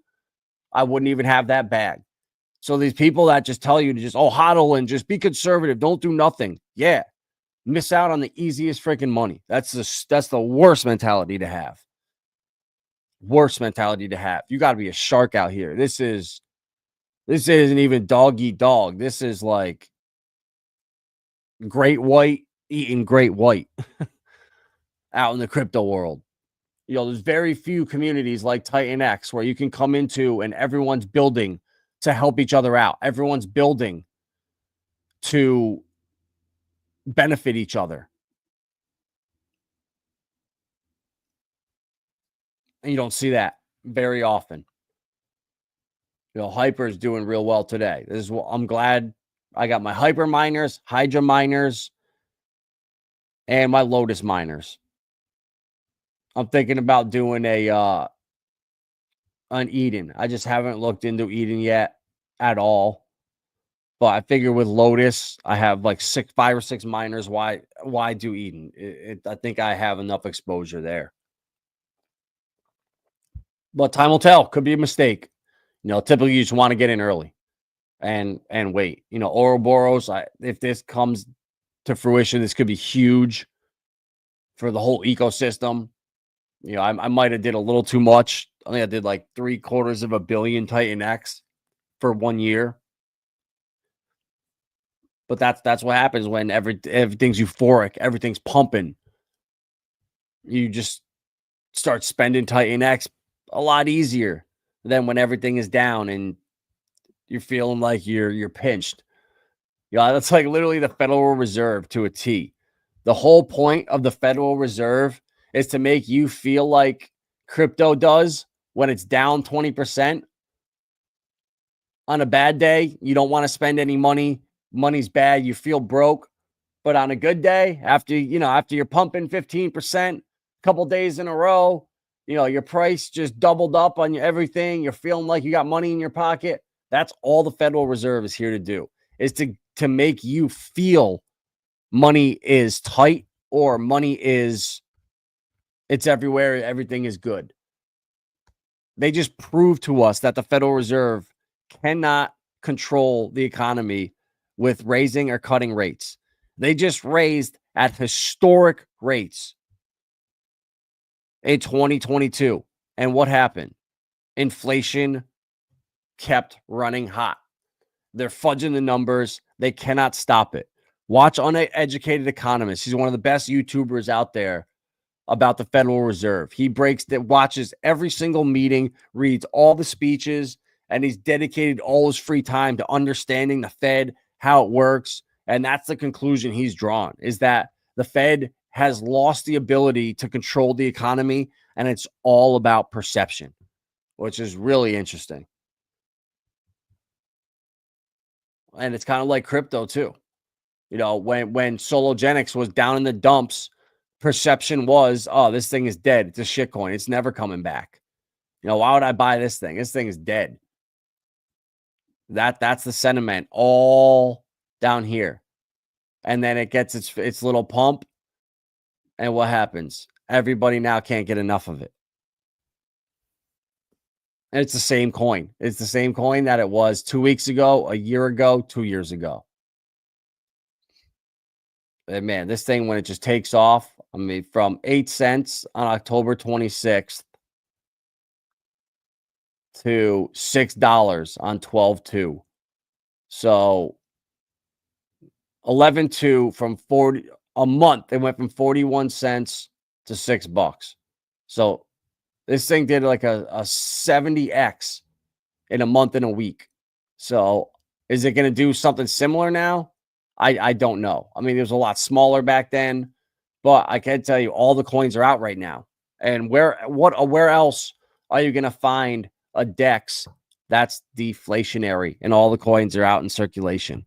I wouldn't even have that bag. So these people that just tell you to just, hodl and just be conservative, don't do nothing. Yeah. Miss out on the easiest freaking money. That's the worst mentality to have. Worst mentality to have. You got to be a shark out here. This isn't even dog eat dog. This is like great white eating great white out in the crypto world. You know, there's very few communities like Titan X where you can come into and everyone's building to help each other out. Everyone's building to benefit each other. And you don't see that very often. You know, Hyper is doing real well today. This is what I'm glad I got my Hyper miners, Hydra miners, and my Lotus miners. I'm thinking about doing an Eden. I just haven't looked into Eden yet at all. But I figure with Lotus, I have like 5 or 6 miners. Why do Eden? I think I have enough exposure there. But time will tell. Could be a mistake. You know, typically you just want to get in early and wait. You know, Ouroboros, if this comes to fruition, this could be huge for the whole ecosystem. You know, I might have did a little too much. I think I did like 750 million Titan X for 1 year. But that's what happens when everything's euphoric, everything's pumping. you just start spending Titan X a lot easier than when everything is down and you're feeling like you're pinched. Yeah, that's like literally the Federal Reserve to a T. The whole point of the Federal Reserve is to make you feel like crypto does when it's down 20%. On a bad day, you don't want to spend any money. Money's bad. You feel broke. But on a good day, after you're pumping 15%, a couple days in a row, your price just doubled up on everything. You're feeling like you got money in your pocket. That's all the Federal Reserve is here to do, is to make you feel money is tight or it's everywhere. Everything is good. They just prove to us that the Federal Reserve cannot control the economy with raising or cutting rates. They just raised at historic rates in 2022. And what happened? Inflation kept running hot. They're fudging the numbers. They cannot stop it. Watch Uneducated Economist. He's one of the best YouTubers out there about the Federal Reserve. He watches every single meeting, reads all the speeches, and he's dedicated all his free time to understanding the Fed, how it works. And that's the conclusion he's drawn, is that the Fed has lost the ability to control the economy, and it's all about perception, which is really interesting. And it's kind of like crypto too. When Sologenics was down in the dumps, perception was, oh, this thing is dead. It's a shitcoin. It's never coming back. Why would I buy this thing? This thing is dead. That's the sentiment all down here. And then it gets its little pump. And what happens? Everybody now can't get enough of it. And it's the same coin. It's the same coin that it was 2 weeks ago, a year ago, 2 years ago. And man, this thing, when it just takes off, from 8 cents on October 26th to $6 on 12/2. So 11/2 from 40 a month. It went from 41 cents to $6. So this thing did like a 70x in a month and a week. So is it going to do something similar now? I don't know. It was a lot smaller back then, but I can tell you all the coins are out right now. And where else are you going to find a DEX that's deflationary and all the coins are out in circulation?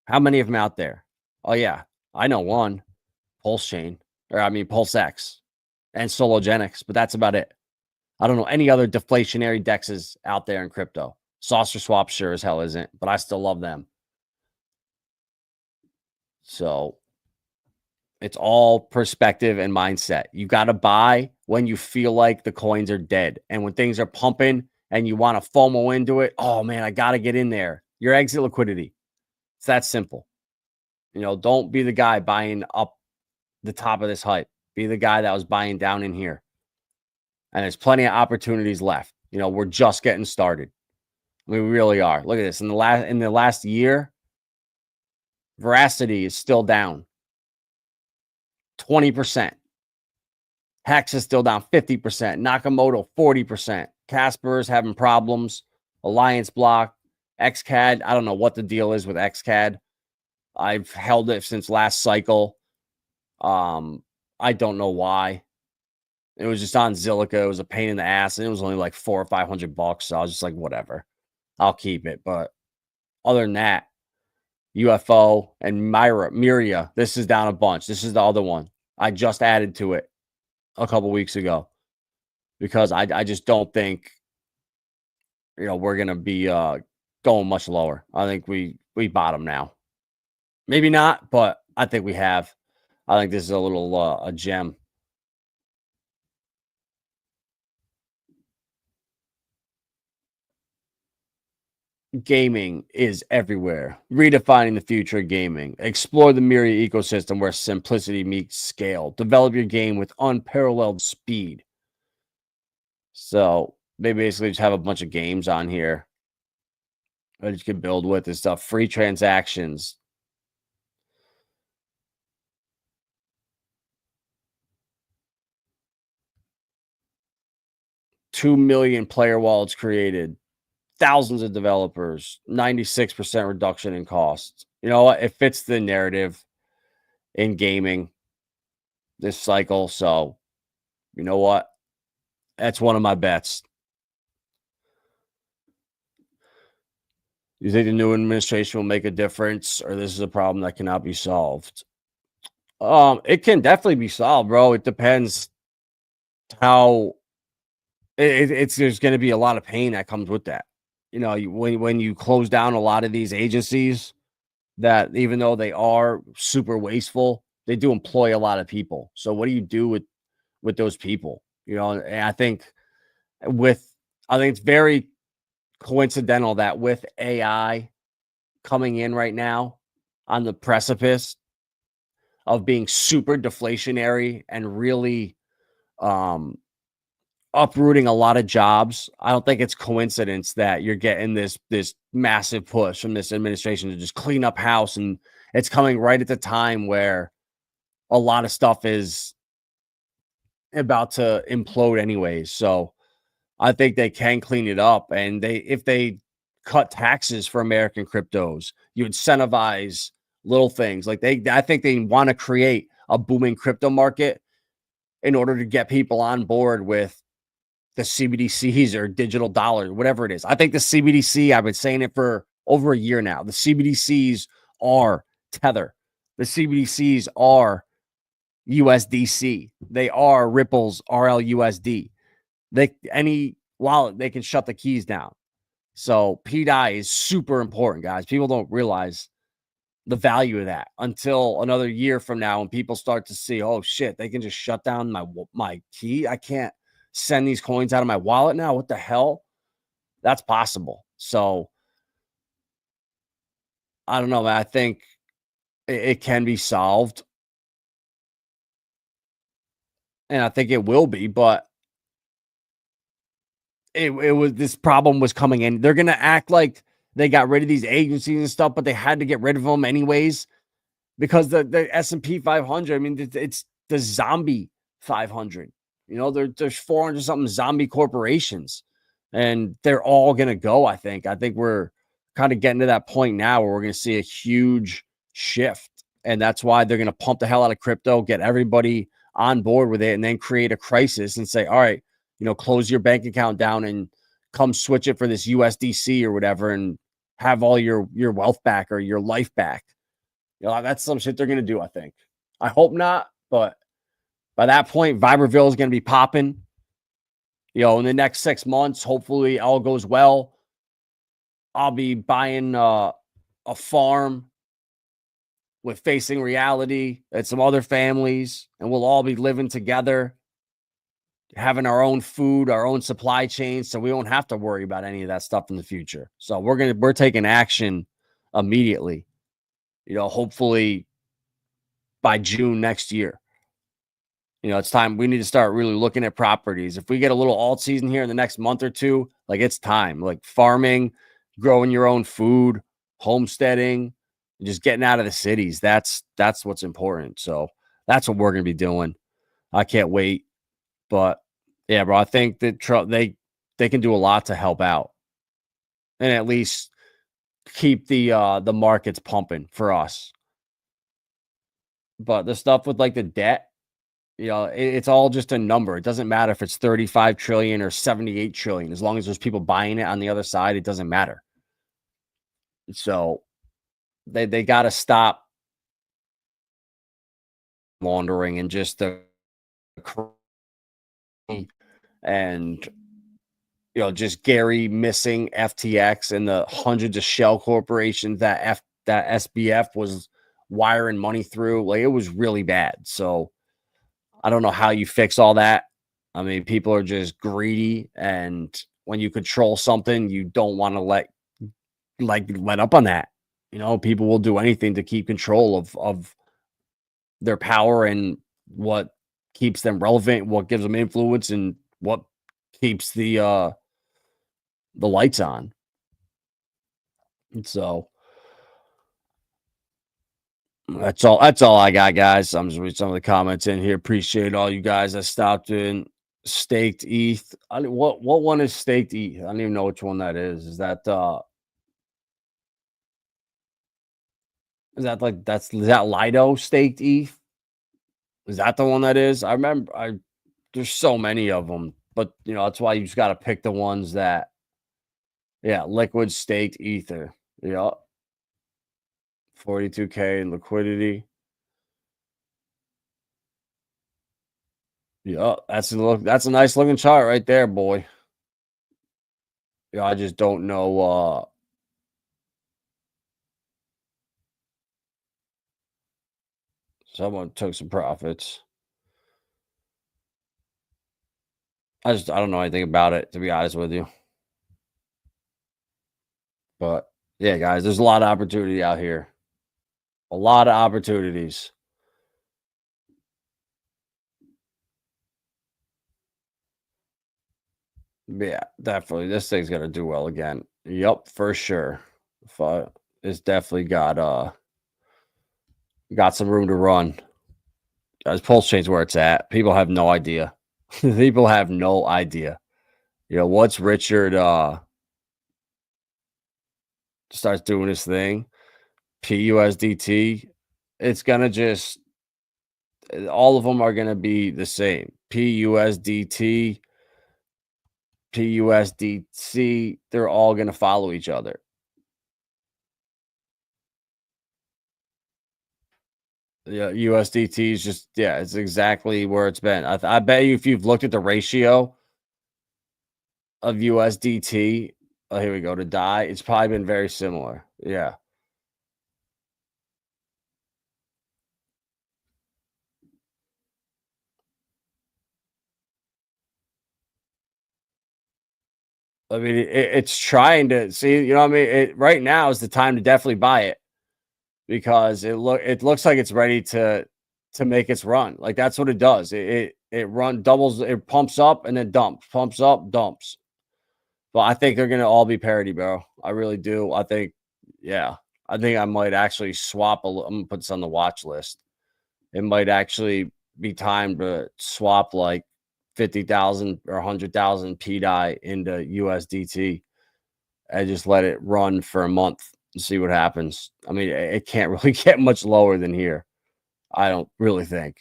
How many of them out there? Oh yeah, I know one, Pulse X and Sologenics, but that's about it. I don't know any other deflationary DEXs out there in crypto. Saucer Swap sure as hell isn't, but I still love them. So it's all perspective and mindset. You got to buy when you feel like the coins are dead. And when things are pumping and you want to FOMO into it, oh man, I got to get in there. Your exit liquidity. It's that simple. Don't be the guy buying up the top of this hype. Be the guy that was buying down in here. And there's plenty of opportunities left. We're just getting started. We really are. Look at this. In the last year, Veracity is still down 20%. Hex is still down 50%. Nakamoto 40%. Casper is having problems. Alliance Block. XCAD. I don't know what the deal is with XCAD. I've held it since last cycle. I don't know why. It was just on Zilliqa. It was a pain in the ass, and it was only like $400 or $500. So I was just like, whatever, I'll keep it. But other than that, UFO and Myria, this is down a bunch. This is the other one. I just added to it a couple weeks ago because I just don't think we're gonna be going much lower. I think we bottom now. Maybe not, but I think we have. I think this is a little a gem. Gaming is everywhere. Redefining the future of gaming. Explore the Myria ecosystem where simplicity meets scale. Develop your game with unparalleled speed. So they basically just have a bunch of games on here that you can build with and stuff. Free transactions. 2 million player wallets created, thousands of developers, 96% reduction in costs. You know what? It fits the narrative in gaming this cycle. So, you know what? That's one of my bets. You think the new administration will make a difference, or this is a problem that cannot be solved? It can definitely be solved, bro. It depends how it's there's going to be a lot of pain that comes with that. You know, when you close down a lot of these agencies, that even though they are super wasteful, they do employ a lot of people. So what do you do with those people? You know, and I think it's very coincidental that with AI coming in right now on the precipice of being super deflationary and really uprooting a lot of jobs, I don't think it's coincidence that you're getting this massive push from this administration to just clean up house, and it's coming right at the time where a lot of stuff is about to implode anyways. So I think they can clean it up, and if they cut taxes for American cryptos, you incentivize little things like I think they want to create a booming crypto market in order to get people on board with the CBDCs or digital dollars, whatever it is. I think the CBDC, I've been saying it for over a year now. The CBDCs are Tether. The CBDCs are USDC. They are Ripple's RLUSD. Any wallet, they can shut the keys down. So PDAI is super important, guys. People don't realize the value of that until another year from now, when people start to see, oh shit, they can just shut down my key. I can't send these coins out of my wallet now. What the hell? That's possible. So I don't know, man. I think it can be solved, and I think it will be, but this problem was coming in. They're gonna act like they got rid of these agencies and stuff, but they had to get rid of them anyways, because the S&P 500, I mean, it's the zombie 500. You know, there's 400 something zombie corporations, and they're all gonna go. I think we're kind of getting to that point now where we're gonna see a huge shift, and that's why they're gonna pump the hell out of crypto, get everybody on board with it, and then create a crisis and say, all right, you know, close your bank account down and come switch it for this USDC or whatever, and have all your wealth back or your life back. You know, that's some shit they're going to do, I think. I hope not, but by that point, Vibraville is going to be popping. You know, in the next 6 months, hopefully all goes well. I'll be buying a farm with Facing Reality and some other families, and we'll all be living together, having our own food, our own supply chain, so we won't have to worry about any of that stuff in the future. So we're taking action immediately. You know, hopefully by June next year. You know, it's time. We need to start really looking at properties. If we get a little alt season here in the next month or two, like, it's time. Like farming, growing your own food, homesteading, just getting out of the cities. That's what's important. So that's what we're going to be doing. I can't wait. But yeah, bro, I think that they can do a lot to help out, and at least keep the markets pumping for us. But the stuff with like the debt, you know, it's all just a number. It doesn't matter if it's 35 trillion or 78 trillion. As long as there's people buying it on the other side, it doesn't matter. So they got to stop laundering and just the and, you know, just Gary missing FTX and the hundreds of shell corporations that SBF was wiring money through. Like, it was really bad. So I don't know how you fix all that. I mean, people are just greedy, and when you control something, you don't want to let up on that. You know, people will do anything to keep control of their power and what keeps them relevant, what gives them influence, and what keeps the lights on. And so that's all I got, guys. I'm just reading some of the comments in here. Appreciate all you guys that stopped in, Staked ETH. What one is staked ETH? I don't even know which one that is. Is that Lido staked ETH? Is that the one that is? I remember there's so many of them, but that's why you just got to pick the ones that, liquid staked Ether. Yeah. 42K in liquidity. Yeah, that's a nice looking chart right there, boy. Yeah, I just don't know. Someone took some profits. I don't know anything about it, to be honest with you. But yeah, guys, there's a lot of opportunity out here. A lot of opportunities. Yeah, definitely. This thing's gonna do well again. Yup, for sure. It's definitely got some room to run. Guys, pulse chain's where it's at. People have no idea. People have no idea. Once Richard starts doing his thing, PUSDT, it's gonna just all of them are gonna be the same. PUSDT, PUSDC, they're all gonna follow each other. Yeah, USDT is just it's exactly where it's been. I bet you if you've looked at the ratio of USDT, oh, here we go, to DAI, it's probably been very similar. Yeah. I mean, it's trying to see, what I mean? Right now is the time to definitely buy it because it looks like it's ready to make its run. Like that's what it does. It doubles, it pumps up and then dumps, pumps up, dumps. But I think they're gonna all be parity, bro. I really do. I think I might actually swap I'm gonna put this on the watch list. It might actually be time to swap like 50,000 or 100,000 PDAI into USDT and just let it run for a month and see what happens. I mean, it can't really get much lower than here. I don't really think.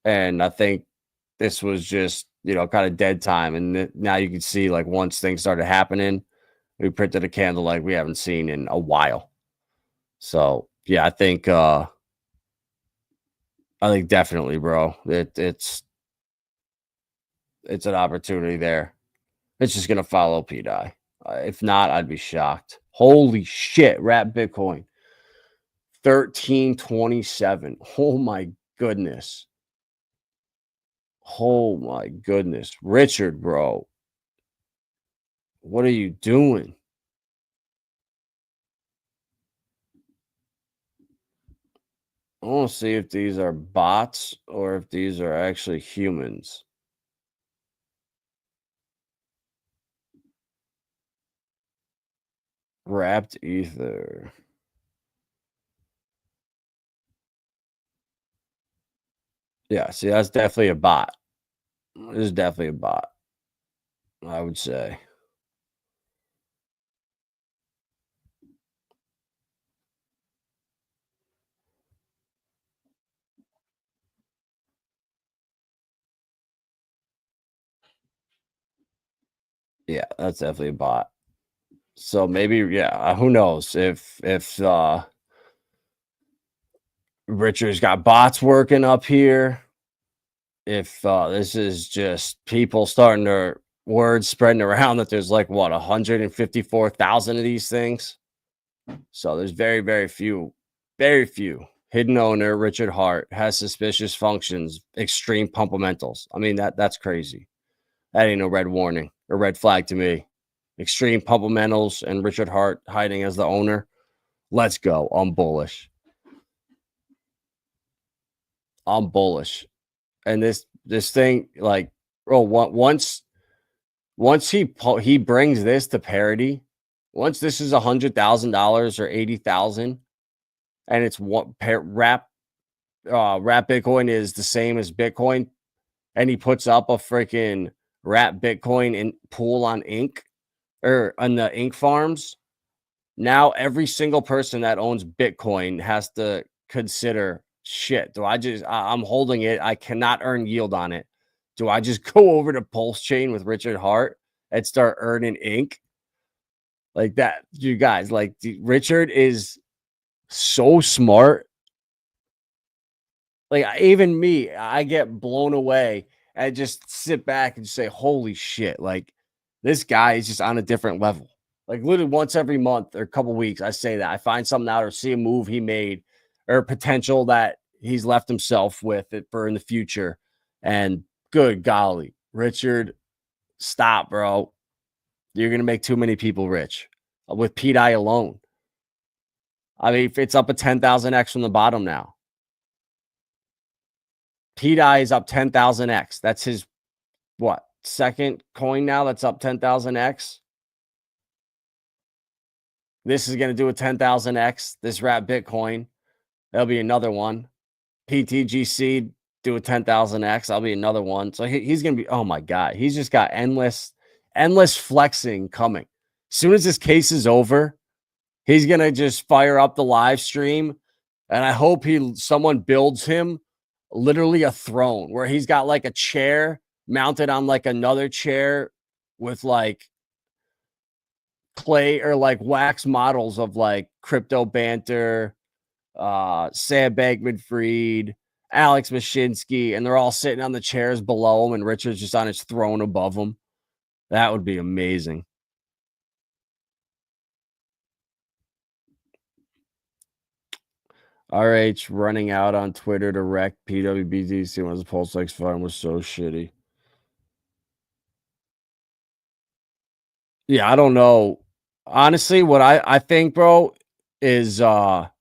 And I think this was just, kind of dead time. And now you can see, like, once things started happening, we printed a candle like we haven't seen in a while. So, yeah, I think definitely, bro, it's an opportunity there. It's just going to follow PDAI. If not, I'd be shocked. Holy shit, wrap Bitcoin. 1327. Oh my goodness. Oh my goodness. Richard, bro. What are you doing? I want to see if these are bots or if these are actually humans. Wrapped Ether. Yeah, see, that's definitely a bot. This is definitely a bot, I would say. Yeah, that's definitely a bot. So maybe, who knows if Richard's got bots working up here. If this is just people starting their words spreading around that there's like 154,000 of these things. So there's very, very few. Hidden owner Richard Hart has suspicious functions, extreme pumpamentals. I mean, that's crazy. That ain't no red warning or red flag to me. Extreme pumpamentals and Richard Hart hiding as the owner. Let's go. I'm bullish. And this thing, like, bro, once he brings this to parity, once this is $100,000 or 80,000, and it's wrap Bitcoin is the same as Bitcoin, and he puts up a freaking wrap Bitcoin in pool on Ink or on the Ink farms, now every single person that owns Bitcoin has to consider, shit, I'm holding it. I cannot earn yield on it. Do I just go over to Pulse Chain with Richard Hart and start earning Ink? Like that, you guys, like Richard is so smart. Like even me, I get blown away and just sit back and say, holy shit, like this guy is just on a different level. Like literally once every month or a couple weeks, I say that I find something out or see a move he made or potential that he's left himself with it for in the future. And good golly, Richard, stop, bro. You're going to make too many people rich with PDAI alone. I mean, it's up at 10,000x from the bottom now. PDAI is up 10,000x. That's his, what, second coin now that's up 10,000x? This is going to do a 10,000x. This wrap Bitcoin. There'll be another one. PTGC do a 10,000x. I'll be another one. So he's going to be, oh my God. He's just got endless flexing coming. As soon as this case is over, he's going to just fire up the live stream. And I hope someone builds him literally a throne where he's got like a chair mounted on like another chair with like clay or like wax models of like Crypto Banter, Sam Bankman-Fried, Alex Mashinsky, and they're all sitting on the chairs below him and Richard's just on his throne above him. That would be amazing. RH running out on Twitter to wreck PWBTC when the Pulse X farm was so shitty. Yeah, I don't know. Honestly, what I think, bro, is that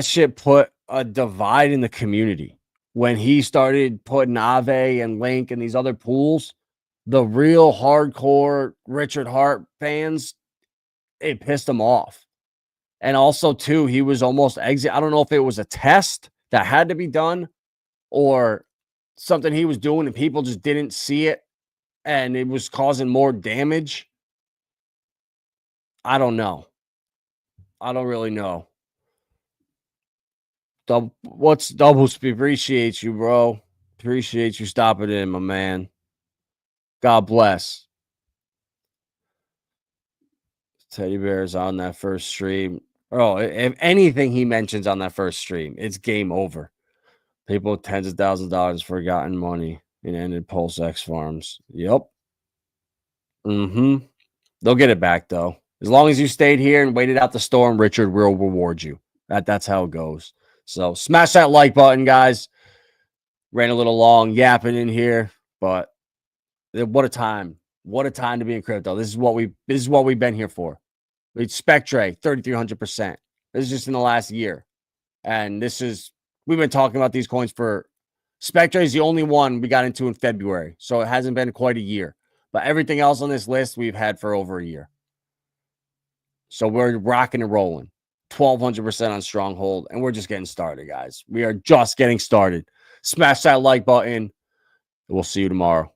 shit put a divide in the community. When he started putting Ave and Link and these other pools, the real hardcore Richard Hart fans, it pissed them off. And also, too, he was almost exit. I don't know if it was a test that had to be done or something he was doing and people just didn't see it and it was causing more damage. I don't know. I don't really know. What's double speed? Appreciate you, bro. Appreciate you stopping in, my man. God bless. Teddy Bear's on that first stream. Oh, if anything he mentions on that first stream, it's game over. People with tens of thousands of dollars forgotten money and ended Pulse X farms. Yep. They'll get it back, though. As long as you stayed here and waited out the storm, Richard will reward you. That's how it goes. So smash that like button, guys. Ran a little long, yapping in here, but what a time. What a time to be in crypto. This is what we've been here for. It's Spectre, 3,300%. This is just in the last year. And we've been talking about these coins for Spectre is the only one we got into in February. So it hasn't been quite a year. But everything else on this list we've had for over a year. So we're rocking and rolling. 1,200% on Stronghold. And we're just getting started, guys. We are just getting started. Smash that like button. We'll see you tomorrow.